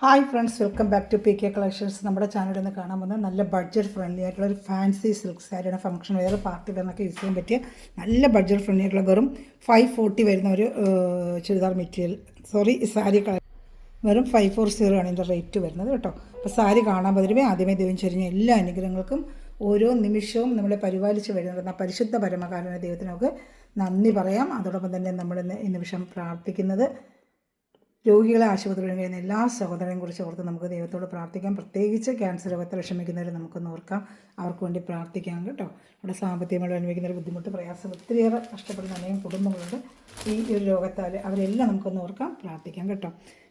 Hi friends, welcome back to P K collections. നമ്മുടെ ചാനലിൽ നിന്ന് കാണാൻ പോകുന്നത് നല്ല ബഡ്ജറ്റ് ഫ്രണ്ട്ലി ആയിട്ടുള്ള ഒരു ഫാൻസി സിൽക്ക് സാരിയാണ്. ഫംഗ്ഷൻ വെയർ, പാർട്ടി വെയറിനൊക്കെ യൂസ് ചെയ്യാൻ പറ്റിയ നല്ല ബഡ്ജറ്റ് ഫ്രണ്ട്ലി ആയിട്ടുള്ള വെറും 540 വരുന്ന ഒരു ചുരിദാർ മെറ്റീരിയൽ സാരി വെറും 540 ആണ് ഇതിൻ്റെ റേറ്റ് വരുന്നത് കേട്ടോ. അപ്പോൾ സാരി കാണാൻ പറ്റുമ്പോൾ ആദ്യമേ ദൈവം ചൊരിഞ്ഞ എല്ലാ അനുഗ്രഹങ്ങൾക്കും ഓരോ നിമിഷവും നമ്മളെ പരിപാലിച്ച് വരുന്ന പരിശുദ്ധ പരമകാരുണ്യ ദൈവത്തിനൊക്കെ നന്ദി പറയാം. അതോടൊപ്പം തന്നെ നമ്മൾ ഈ നിമിഷം പ്രാർത്ഥിക്കുന്നത് രോഗികളെ ആശുപത്രിയിൽ കഴിയുന്ന എല്ലാ സഹോദരനെയും കുറിച്ച് ഓർത്ത് നമുക്ക് ദൈവത്തോട് പ്രാർത്ഥിക്കാം. പ്രത്യേകിച്ച് ക്യാൻസർ രോഗത്തിൽ വിഷമിക്കുന്നവർ നമുക്കൊന്ന് ഓർക്കാം, അവർക്ക് വേണ്ടി പ്രാർത്ഥിക്കാം കേട്ടോ. ഇവിടെ സാമ്പത്തികമായി അനുഭവിക്കുന്ന ഒരു ബുദ്ധിമുട്ട്, പ്രയാസം ഒത്തിരിയേറെ കഷ്ടപ്പെടുന്ന അനേകം കുടുംബങ്ങളുണ്ട് ഈ ഒരു രോഗത്താൽ. അവരെല്ലാം നമുക്കൊന്ന് ഓർക്കാം, പ്രാർത്ഥിക്കാം കേട്ടോ.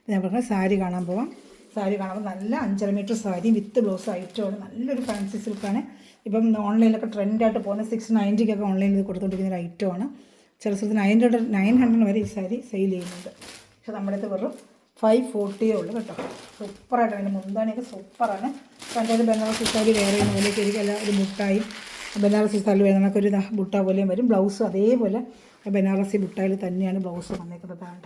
ഞാൻ പറഞ്ഞാൽ സാരി കാണാൻ പോവാം. സാരി കാണുമ്പോൾ നല്ല 5.5 മീറ്റർ സാരി വിത്ത് ബ്ലൗസ് ഐറ്റമാണ്. നല്ലൊരു ഫാൻസി സിൽക്കാണ്. ഇപ്പം ഓൺലൈനിലൊക്കെ ട്രെൻഡായിട്ട് പോകുന്ന 690 ഓൺലൈനിൽ കൊടുത്തുകൊണ്ടിരിക്കുന്ന ഒരു ഐറ്റമാണ്. ചില സ്ഥലത്ത് 900 വരെ ഈ സാരി സെയിൽ ചെയ്യുന്നുണ്ട്. പക്ഷെ നമ്മുടെ അടുത്ത് വെറും 540 ഉള്ളൂ കേട്ടോ. സൂപ്പറായിട്ട് അതിൻ്റെ മുന്താണിയൊക്കെ സൂപ്പറാണ്. കണ്ടൊരു ബനാറസി സാരി വേറെ പോലെയൊക്കെ ഇരിക്കും. അല്ല ഒരു ബുട്ടായും ബനാറസി സാരി വേണമെന്നൊക്കെ ഒരു ബുട്ട പോലെയും വരും. ബ്ലൗസും അതേപോലെ ബനാറസി ബുട്ടായിൽ തന്നെയാണ് ബ്ലൗസ് വന്നേക്കുന്നത്. വേണ്ട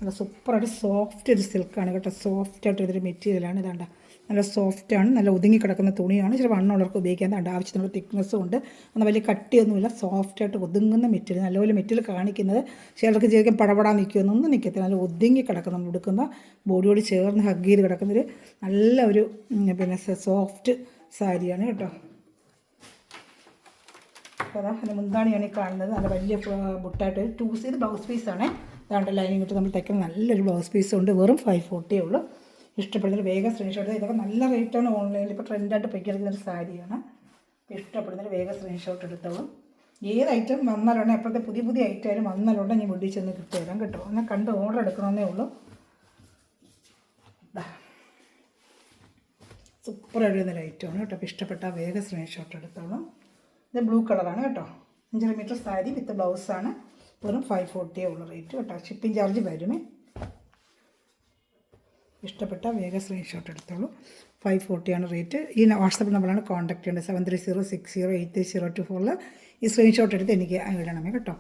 നല്ല സൂപ്പറായിട്ട് സോഫ്റ്റ് ഒരു സിൽക്കാണ് കേട്ടോ. സോഫ്റ്റായിട്ട് ഇതൊരു മെറ്റീരിയലാണ്. ഇതാണ്ട നല്ല സോഫ്റ്റാണ്, നല്ല ഒതുങ്ങി കിടക്കുന്ന തുണിയാണ്. ചില വണ്ണമുള്ളവർക്ക് ഉപയോഗിക്കാൻ വേണ്ട ആവശ്യത്തിനുള്ള തിക്നെസ്സും ഉണ്ട്. എന്നാൽ വലിയ കട്ടിയൊന്നുമില്ല, സോഫ്റ്റായിട്ട് ഒതുങ്ങുന്ന മെറ്റീരിയൽ. നല്ലപോലെ മെറ്റീരിയൽ കാണിക്കുന്നത് ചിലർക്ക് ശരിക്കും പടപടാൻ നിൽക്കുമെന്നൊന്നും നിൽക്കത്തില്ല. നല്ല ഒതുങ്ങി കിടക്കുന്ന നമ്മൾ എടുക്കുന്ന ബോഡിയോട് ചേർന്ന് ഹഗ് ചെയ്ത് കിടക്കുന്നൊരു നല്ല ഒരു സോഫ്റ്റ് സാരിയാണ് കേട്ടോ. അപ്പോൾ അതാ അതിൻ്റെ മുന്താണിയാണ് ഈ കാണുന്നത്. നല്ല വലിയ ബുട്ടായിട്ട് ഇത് ബ്ലൗസ് പീസാണ്. അതാണ്ട് ലൈനിങ് ഇട്ട് നമ്മൾ തയ്ക്കുന്ന നല്ലൊരു ബ്ലൗസ് പീസുണ്ട്. വെറും 540 ഉള്ളൂ. ഇഷ്ടപ്പെടുന്നൊരു വേഗം സ്ക്രീൻഷോട്ട്. ഇതൊക്കെ നല്ല റേറ്റാണ്. ഓൺലൈനിൽ ഇപ്പോൾ ട്രെൻഡായിട്ട് പൊയ്ക്കിറങ്ങുന്നൊരു സാരിയാണ്. ഇഷ്ടപ്പെടുന്നൊരു വേഗം സ്ക്രീൻഷോട്ട് എടുത്തോളും. ഏത് ഐറ്റം വന്നാലുണ്ട്, എപ്പോഴത്തെ പുതിയ ഐറ്റം വന്നാലുണ്ട് ഞാൻ വീട്ടിൽ ചെന്ന് കിട്ടുതരാം കേട്ടോ. എന്നാൽ കണ്ട് ഓർഡർ എടുക്കണമെന്നേ ഉള്ളൂ. സൂപ്പറായിട്ട് വരുന്നൊരു ഐറ്റമാണ് കേട്ടോ. അപ്പോൾ ഇഷ്ടപ്പെട്ട വേഗം സ്ക്രീൻഷോട്ട് എടുത്തോളും. ഇത് ബ്ലൂ കളറാണ് കേട്ടോ. 5.5 മീറ്റർ സാരി വിത്ത് ബ്ലൗസാണ്. വെറും 540 ഉള്ള റേറ്റ് കേട്ടോ. ഷിപ്പിംഗ് ചാർജ് വരുമേ. ഇഷ്ടപ്പെട്ട വേഗം സ്ക്രീൻഷോട്ട് എടുത്തോളൂ. 540 ആണ് റേറ്റ്. ഈ വാട്സപ്പ് നമ്പറാണ് കോൺടാക്ട് ചെയ്യേണ്ടത്. 7306083024 ഈ സ്ക്രീൻഷോട്ട് എടുത്ത് എനിക്ക് ഇടണമേ കേട്ടോ.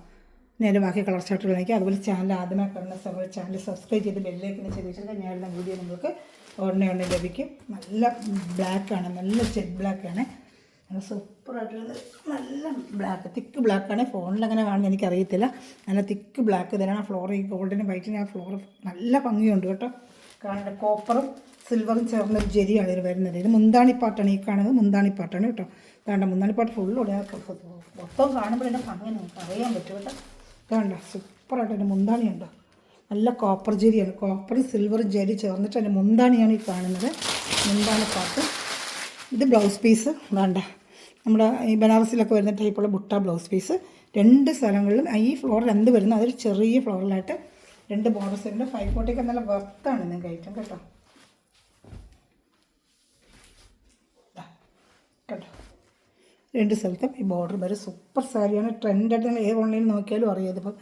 ഞാൻ ബാക്കി കളർ ചാർട്ടുകൾ എനിക്ക്. അതുപോലെ ചാനൽ ആദ്യമായി കാണുന്ന സമയത്ത് ചാനൽ സബ്സ്ക്രൈബ് ചെയ്ത് ബെല്ലിലേക്കിന് ചെയ്ത് വെച്ചാൽ ഞാൻ ഇടുന്ന വീഡിയോ നിങ്ങൾക്ക് ഉടനെ ലഭിക്കും. നല്ല ബ്ലാക്കാണ്, നല്ല ജെറ്റ് ബ്ലാക്കാണ്. നല്ല സൂപ്പറായിട്ടുള്ളത്. നല്ല ബ്ലാക്ക്, തിക്ക് ബ്ലാക്കാണ്. ഫോണിൽ അങ്ങനെ കാണുന്നത് എനിക്കറിയത്തില്ല. നല്ല തിക്ക് ബ്ലാക്ക് തന്നെയാണ്. ഫ്ലോർ ഈ ഗോൾഡിനും വൈറ്റിനും ആ ഫ്ലോർ നല്ല ഭംഗിയുണ്ട് കേട്ടോ. കാണേണ്ട കോപ്പറും സിൽവറും ചേർന്നൊരു ജെരിയാണ് ഇതിൽ വരുന്നത്. ഇത് മുന്താണിപ്പാട്ടാണ് ഈ കാണുന്നത്. മുന്താണിപ്പാട്ടാണ് കേട്ടോ. വേണ്ട മുന്താണിപ്പാട്ട് ഫുള്ളോടെ മൊത്തം കാണുമ്പോൾ എൻ്റെ ഭംഗി നമുക്ക് അറിയാൻ പറ്റും കേട്ടോ. വേണ്ട സൂപ്പറായിട്ട് എൻ്റെ മുന്താണിയുണ്ടോ. നല്ല കോപ്പർ ജെരിയാണ്. കോപ്പറും സിൽവറും ജെരി ചേർന്നിട്ട് എൻ്റെ മുന്താണിയാണ് ഈ കാണുന്നത്. മുന്താണിപ്പാട്ട്. ഇത് ബ്ലൗസ് പീസ്. വേണ്ട നമ്മുടെ ഈ ബനാറസിലൊക്കെ വരുന്ന ടൈപ്പുള്ള ബുട്ട ബ്ലൗസ് പീസ്. 2 സ്ഥലങ്ങളിലും ഈ ഫ്ലോറിൽ എന്ത് വരുന്നത് അതൊരു ചെറിയ ഫ്ലോറിലായിട്ട് 2 ബോർഡേഴ്സ് ഉണ്ട്. 540 നല്ല വർത്താണ് നിങ്ങൾക്ക് ഐറ്റം കേട്ടോ. കേട്ടോ 2 സ്ഥലത്തും ഈ ബോർഡർ വരെ സൂപ്പർ സാരിയാണ്. ട്രെൻഡായിട്ട് നിങ്ങൾ ഏത് ഓൺലൈനിൽ നോക്കിയാലും അറിയാം. ഇതിപ്പം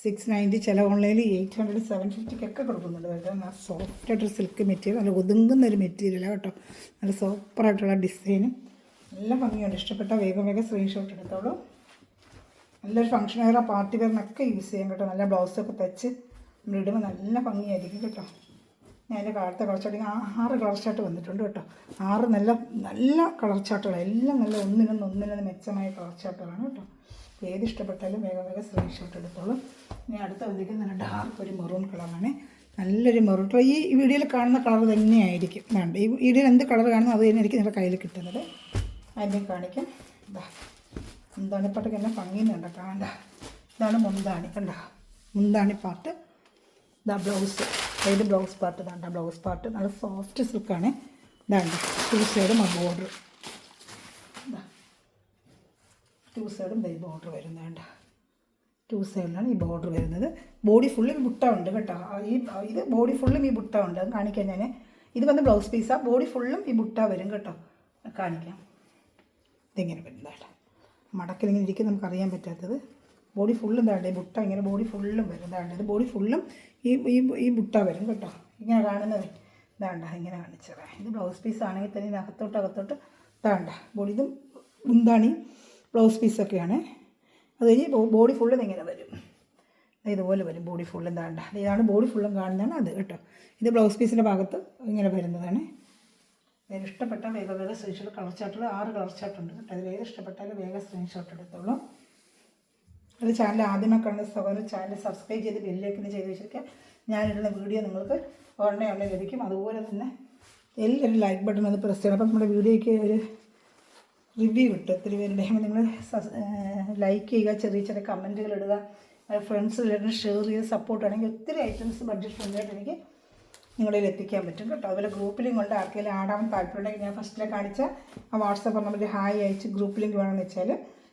690, ചില ഓൺലൈനിൽ 800, 750 കിടക്കുന്നുണ്ട്. നല്ല സോഫ്റ്റായിട്ടൊരു സിൽക്ക് മെറ്റീരിയൽ, നല്ല ഒതുങ്ങുന്ന ഒരു മെറ്റീരിയലാണ് കേട്ടോ. നല്ല സൂപ്പറായിട്ടുള്ള ഡിസൈനും നല്ല ഭംഗിയുണ്ട്. ഇഷ്ടപ്പെട്ട വേഗം സ്ക്രീൻഷോട്ട് എടുത്തോളൂ. നല്ലൊരു ഫംഗ്ഷൻ വെയർ, പാർട്ടി വെയറിനൊക്കെ യൂസ് ചെയ്യാം കേട്ടോ. നല്ല ബ്ലൗസൊക്കെ തയ്ച്ച് നമ്മളിടുമ്പോൾ നല്ല ഭംഗിയായിരിക്കും കേട്ടോ. ഞാൻ എൻ്റെ കാലത്തെ കളർ ചാർട്ട് 6 കളർ ചാർട്ട് വന്നിട്ടുണ്ട് കേട്ടോ. 6 നല്ല കളർ ചാർട്ടുകളാണ്. എല്ലാം നല്ല ഒന്നിനൊന്ന് മെച്ചമായ കളർ ചാർട്ടുകളാണ് കേട്ടോ. ഏത് ഇഷ്ടപ്പെട്ടാലും വേഗം സ്ക്രീൻഷോട്ട് എടുത്തോളൂ. ഇനി അടുത്ത വന്നിരിക്കുന്നത് നല്ല ഡാർക്ക് ഒരു മെറൂൺ കളറാണ്. നല്ലൊരു മെറൂൺ കളർ. ഈ വീഡിയോയിൽ കാണുന്ന കളർ തന്നെയായിരിക്കും. വേണ്ട ഈ വീഡിയോയിൽ എന്ത് കളർ കാണുന്നു അത് തന്നെ ആയിരിക്കും നിങ്ങളുടെ കയ്യിൽ കിട്ടുന്നത്. അതിൻ്റെയും കാണിക്കാം. മുന്താണിപ്പാട്ടൊക്കെ എന്നെ ഭംഗിയുണ്ട് കാണണ്ട. ഇതാണ് മുന്താണി കണ്ട. മുന്താണിപ്പാട്ട്. ഇതാ ബ്ലൗസ്. ഏത് ബ്ലൗസ് പാർട്ട്. ഇതാണ്ട ബ്ലൗസ് പാർട്ട്. നല്ല സോഫ്റ്റ് സിൽക്കാണ്. ഇതാണ്ട 2 സൈഡും ആ ബോർഡർ. ഇതാ 2 സൈഡും ഈ ബോർഡർ വരുന്നതാണ്ട. 2 സൈഡിലാണ് ഈ ബോർഡർ വരുന്നത്. ബോഡി ഫുള്ളും ഈ ബുട്ട ഉണ്ട് കേട്ടോ. ഇത് ബോഡി ഫുള്ളും ഈ ബുട്ട ഉണ്ട്. അത് കാണിക്കാം ഞാൻ. ഇത് വന്ന് ബ്ലൗസ് പീസാണ്. ബോഡി ഫുള്ളും ഈ ബുട്ട വരും കേട്ടോ. കാണിക്കാം. ഇതിങ്ങനെ വരുന്നതാണ്. മടക്കിലിങ്ങനെ ഇരിക്കും നമുക്കറിയാൻ പറ്റാത്തത്. ബോഡി ഫുള്ളും താണ്ട് ഈ ബുട്ട ഇങ്ങനെ ബോഡി ഫുള്ളും വരും. ഇതാണ്ട് ഇത് ബോഡി ഫുള്ളും ഈ ബുട്ട വരും കേട്ടോ. ഇങ്ങനെ കാണുന്നത് ഇതാണ്ട ഇങ്ങനെ കാണിച്ചത്. ഇത് ബ്ലൗസ് പീസ് ആണെങ്കിൽ തന്നെ അകത്തോട്ട് ഇതാണ്ട ബോഡി. ഇതും മുന്താണി ബ്ലൗസ് പീസൊക്കെയാണ്. അത് കഴിഞ്ഞ് ബോഡി ഫുള്ളും ഇങ്ങനെ വരും. ഇതുപോലെ വരും ബോഡി ഫുള്ളും താണ്ട. ഇതാണ് ബോഡി ഫുള്ളും കാണുന്നതാണ് അത് കേട്ടോ. ഇത് ബ്ലൗസ് പീസിൻ്റെ ഭാഗത്ത് ഇങ്ങനെ വരുന്നതാണ്. അതിന് ഇഷ്ടപ്പെട്ട വേഗം സ്ക്രീൻഷോട്ട് കളർ ചാർട്ടുകൾ 6 കളർ ചാർട്ടുണ്ട് കേട്ടോ. അതിൽ ഏത് ഇഷ്ടപ്പെട്ടാലും വേഗം സ്ക്രീൻഷോട്ട് എടുത്തോളൂ. അത് ചാനൽ ആദ്യമായി കാണുന്ന സഹോദരൻ ചാനൽ സബ്സ്ക്രൈബ് ചെയ്ത് ബെല്ലിലേക്കൊന്ന് ചെയ്ത് വെച്ചിരിക്കുക. ഞാനിടുന്ന വീഡിയോ നിങ്ങൾക്ക് ഉടനെ ലഭിക്കും. അതുപോലെ തന്നെ എല്ലാവരും ലൈക്ക് ബട്ടൺ ഒന്ന് പ്രസ് ചെയ്യണം. അപ്പം നമ്മുടെ വീഡിയോയ്ക്ക് ഒരു റിവ്യൂ കിട്ടും. ഒത്തിരി പേരുടെ നിങ്ങൾ ലൈക്ക് ചെയ്യുക, ചെറിയ ചെറിയ കമൻറ്റുകൾ ഇടുക, ഫ്രണ്ട്സിലെല്ലാം ഷെയർ ചെയ്ത് സപ്പോർട്ട് ആണെങ്കിൽ ഒത്തിരി ഐറ്റംസ് ബഡ്ജറ്റ് ഫ്രണ്ട്ലിയായിട്ട് എനിക്ക് നിങ്ങളിൽ എത്തിക്കാൻ പറ്റും കേട്ടോ. അതുപോലെ ഗ്രൂപ്പ് ലിങ്ക് കൊണ്ട് ആർക്കെങ്കിലും ആടാൻ താല്പര്യമുണ്ടെങ്കിൽ ഞാൻ ഫസ്റ്റിലെ കാണിച്ച ആ വാട്സാപ്പ് നമ്പറിൽ ഹായ് അയച്ച് ഗ്രൂപ്പ് ലിങ്ക് വേണമെന്ന് വെച്ചാൽ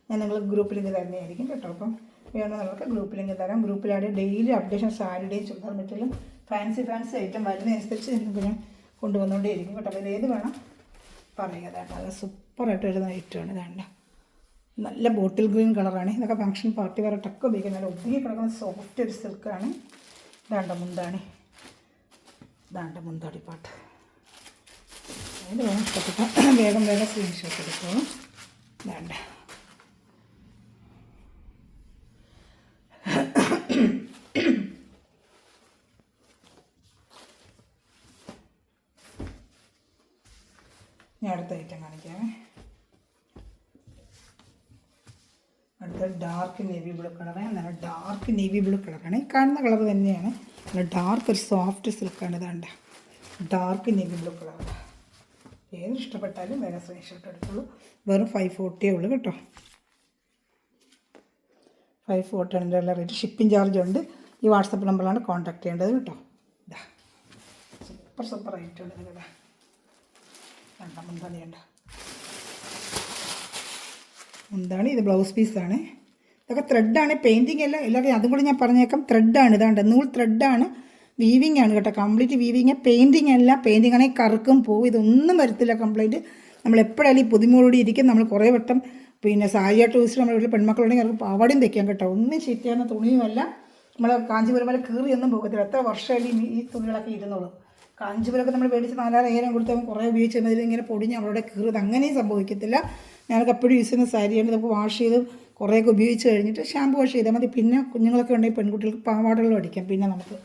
ഞാൻ നിങ്ങൾ ഗ്രൂപ്പ് ലിങ്ക് തന്നെയായിരിക്കും കേട്ടോ. അപ്പം വേണമെന്നുള്ളവർക്ക് ഗ്രൂപ്പ് ലിങ്ക് തരാം. ഗ്രൂപ്പിലാണെങ്കിൽ ഡെയിലി അപ്ഡേഷൻ സാരിയുടെയും ചുരിദാർ മെറ്റീരിയലും ഫാൻസി ഐറ്റം വരുന്നതനുസരിച്ച് നിങ്ങൾക്ക് ഞാൻ കൊണ്ടുവന്നുകൊണ്ടേയിരിക്കും കേട്ടോ. അതിൽ ഏത് വേണം പറയുക. അതാണ് നല്ല സൂപ്പറായിട്ട് വരുന്ന ഐറ്റമാണ്. ഇതാണ്ട് നല്ല ബോട്ടിൽ ഗ്രീൻ കളറാണ്. ഇതൊക്കെ ഫംഗ്ഷൻ പാർട്ടി വേറെ ടക്ക് ഉപയോഗിക്കുന്ന നല്ല ഒതുങ്ങി കിടക്കുന്ന സോഫ്റ്റ് ഒരു സിൽക്കാണ്. ഇതാണ്ട മുന്താണി, ഇതാണ്ട് മുന്താടി പാട്ട്. അതിന് വേണം ഇഷ്ടപ്പെട്ട വേഗം സ്ക്രീൻഷോട്ട് എടുത്തോളൂ. ഇതാണ്ട ഞാൻ അടുത്ത ഐറ്റം കാണിക്കാമേ. അടുത്ത ഡാർക്ക് നേവി ബ്ലൂ കളറാണ്. നല്ല ഡാർക്ക് നേവി ബ്ലൂ കളറാണ്. ഈ കാണുന്ന കളർ തന്നെയാണ്. നല്ല ഡാർക്ക് ഒരു സോഫ്റ്റ് സിൽക്കാണ്. ഇതാണ്ട ഡാർക്ക് നേവി ബ്ലൂ കളറാണ്. ഏത് ഇഷ്ടപ്പെട്ടാലും വേറെ സ്ക്രീൻഷോട്ട് എടുത്തോളൂ. വെറും 540 ഉള്ളൂ കേട്ടോ. 540 ആണ് ഇതിൻ്റെ റേറ്റ്. ഷിപ്പിംഗ് ചാർജ് ഉണ്ട്. ഈ വാട്സപ്പ് നമ്പറിലാണ് കോൺടാക്ട് ചെയ്യേണ്ടത് കേട്ടോ. ഇതാ സൂപ്പർ റേറ്റ് ഉണ്ട് കേട്ടോ. മുന്താണിയുണ്ട്. മുന്താണി ഇത് ബ്ലൗസ് പീസാണ്. ഇതൊക്കെ ത്രെഡാണ്, പെയിൻറ്റിങ് അല്ല. എല്ലാവരും അതും കൂടി ഞാൻ പറഞ്ഞേക്കാം. ത്രെഡാണ്. ഇതാണ്ട് നൂൽ ത്രെഡാണ്. വീവിങ് ആണ് കേട്ടോ. കംപ്ലീറ്റ് വീവിങ്, പെയിൻറ്റിങ് അല്ല. പെയിൻറ്റിങ് ആണെങ്കിൽ കറുക്കും പോവും, ഇതൊന്നും വരത്തില്ല. കംപ്ലീറ്റ് നമ്മൾ എപ്പോഴായാലും ഈ പുതുമോടി ഇരിക്കും. നമ്മൾ കുറേ വട്ടം സാരിയായിട്ട് യൂസ് നമ്മുടെ വീട്ടിൽ പെൺമക്കളുണ്ടെങ്കിൽ അവർക്ക് പാവാടയും തയ്ക്കാം കേട്ടോ. ഒന്നും ചീത്തയാകുന്ന തുണിയുമല്ല. നമ്മൾ കാഞ്ചീപുരം പോലെ കീറിയൊന്നും പോകത്തില്ല. എത്ര വർഷമായാലും ഈ തുണികളൊക്കെ ഇരുന്നോളും. കാഞ്ചീപുരമൊക്കെ നമ്മൾ മേടിച്ച് 4,000 കൊടുത്താൽ കുറേ ഉപയോഗിച്ച് കഴിഞ്ഞാൽ ഇങ്ങനെ പൊടിഞ്ഞ് അവരുടെ കീറിയത് അങ്ങനെയും സംഭവിക്കത്തില്ല. ഞാനൊക്കെ എപ്പോഴും യൂസ് ചെയ്യുന്ന സാരിയാണ്. നമുക്ക് വാഷ് ചെയ്ത് കുറേയൊക്കെ ഉപയോഗിച്ച് കഴിഞ്ഞിട്ട് ഷാമ്പു വാഷ് ചെയ്താൽ മതി. പിന്നെ കുഞ്ഞുങ്ങളൊക്കെ ഉണ്ടെങ്കിൽ പെൺകുട്ടികൾക്ക് പാവാടകളും അടിക്കാം. പിന്നെ നമുക്ക്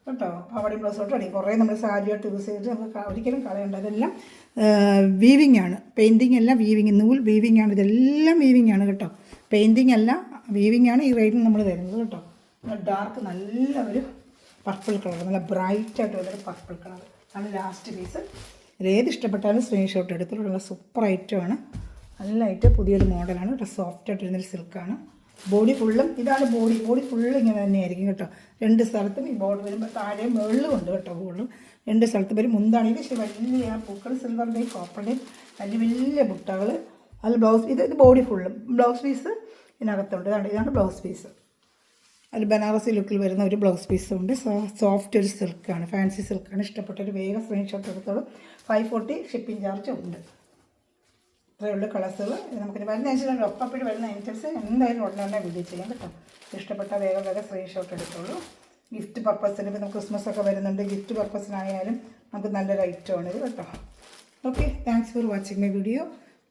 കേട്ടോ പാവാടയും ബ്ലൗസോട്ടും അടിക്കും. കുറേ നമ്മൾ സാരിയായിട്ട് യൂസ് ചെയ്തിട്ട് നമുക്ക് ഒരിക്കലും കളയണ്ട. അതെല്ലാം വീവിങ് ആണ്. പെയിൻറ്റിങ് അല്ല, വീവിങ്. നൂൽ വീവിങ് ആണ്. ഇതെല്ലാം വീവിങ് ആണ് കേട്ടോ. പെയിൻറ്റിങ് അല്ല, വീവിങ് ആണ് ഈ റേറ്റിന് നമ്മൾ തരുന്നത് കേട്ടോ. ഡാർക്ക് നല്ല ഒരു പർപ്പിൾ കളർ, നല്ല ബ്രൈറ്റായിട്ട് വരുന്നൊരു പർപ്പിൾ കളർ ആണ് ലാസ്റ്റ് പീസ്. ഏത് ഇഷ്ടപ്പെട്ടാലും സ്ക്രീൻഷോട്ട് എടുത്തിട്ടുള്ള നല്ല സൂപ്പർ ഐറ്റമാണ്. നല്ലതായിട്ട് പുതിയൊരു മോഡലാണ് കേട്ടോ. സോഫ്റ്റായിട്ട് വരുന്നൊരു സിൽക്കാണ്. ബോഡി ഫുള്ളും ഇതാണ്. ബോഡി ഫുള്ള് ഇങ്ങനെ തന്നെയായിരിക്കും കേട്ടോ. 2 സ്ഥലത്തും ഈ ബോർഡ് വരുമ്പോൾ താഴെ മുകളിലും ഉണ്ട് കേട്ടോ. ബോർഡും 2 സ്ഥലത്ത് വരും. മുന്താണെങ്കിൽ വലിയ പൂക്കൾ സിൽവറിൻ്റെയും കോപ്പറിൻ്റെയും വലിയ ബുട്ടകൾ. അത് ബ്ലൗസ് ഇത് ബോഡി ഫുള്ളും ബ്ലൗസ് പീസ് ഇതിനകത്തുണ്ട്. ഇതാണ് ബ്ലൗസ് പീസ്. അതിൽ ബനാറസി ലുക്കിൽ വരുന്ന ഒരു ബ്ലൗസ് പീസും ഉണ്ട്. സോഫ്റ്റ് ഒരു സിൽക്കാണ്, ഫാൻസി സിൽക്കാണ്. ഇഷ്ടപ്പെട്ടൊരു വേഗം സ്ക്രീൻഷോട്ട് എടുത്തോളൂ. 540 ഷിപ്പിംഗ് ചാർജ് ഉണ്ട്. ഇത്രയുള്ള കളേഴ്സുകൾ നമുക്ക് വരുന്ന അനുസരിച്ച് ഒപ്പപ്പോഴും വരുന്ന ഐറ്റംസ് എന്തായാലും ഉടനെ വീഡിയോ ചെയ്യാം കേട്ടോ. ഇഷ്ടപ്പെട്ട വേഗം സ്ക്രീൻഷോട്ട് എടുത്തോളൂ. ഗിഫ്റ്റ് പർപ്പസിന് ഇപ്പോൾ നമുക്ക് ക്രിസ്മസ് ഒക്കെ വരുന്നുണ്ട്. ഗിഫ്റ്റ് പർപ്പസിനായാലും നമുക്ക് നല്ലൊരു ഐറ്റമാണ് ഇത് കേട്ടോ. Okay, thanks for watching my video.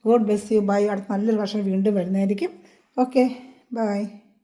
God bless you. Bye. അടുത്ത നല്ലൊരു വർഷം വീണ്ടും വരുന്നതായിരിക്കും. Okay, by.